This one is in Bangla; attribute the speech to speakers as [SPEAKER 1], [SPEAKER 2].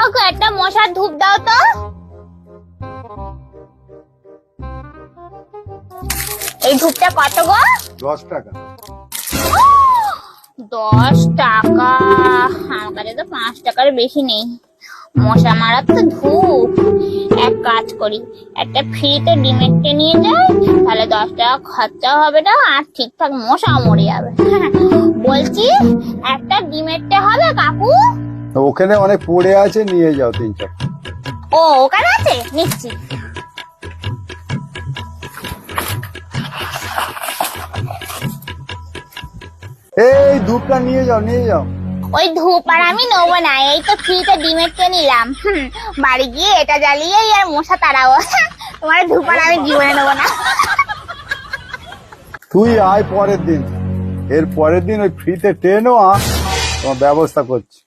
[SPEAKER 1] ওকে একটা মশার ধূপ দাও তো। এই ধূপটা কত গো?
[SPEAKER 2] 10 টাকা।
[SPEAKER 1] 10 টাকা? আমার কাছে তো 5 টাকার বেশি নেই। মশা মারার তো ধূপ। এক কাজ করি, একটা ফ্রিতে ডিমেটে নিয়ে যাই, তাহলে 10 টাকা খরচা হবে না আর ঠিকঠাক মশা মরে যাবে। বলছি একটা ডিমেটে হবে কাকু?
[SPEAKER 2] ওখানে অনেক পড়ে আছে, নিয়ে যাও 3-4।
[SPEAKER 1] ও ওখানে আছে, নিচ্ছি।
[SPEAKER 2] এই ধূপটা নিয়ে যাও, নিয়ে যাও।
[SPEAKER 1] ওই ধূপ আর আমি নেবো না, এই তো ফ্রিতে ডিমেটে নিলাম। বাড়ি গিয়ে এটা জ্বালিয়েই আর মশা তাড়াবো। তোমার ধূপ আর আমি জীবনে নেবো না।
[SPEAKER 2] তুই আয় পরের দিন, এর পরের দিন ওই ফ্রিতে ট্রেনও তোমার ব্যবস্থা করছি।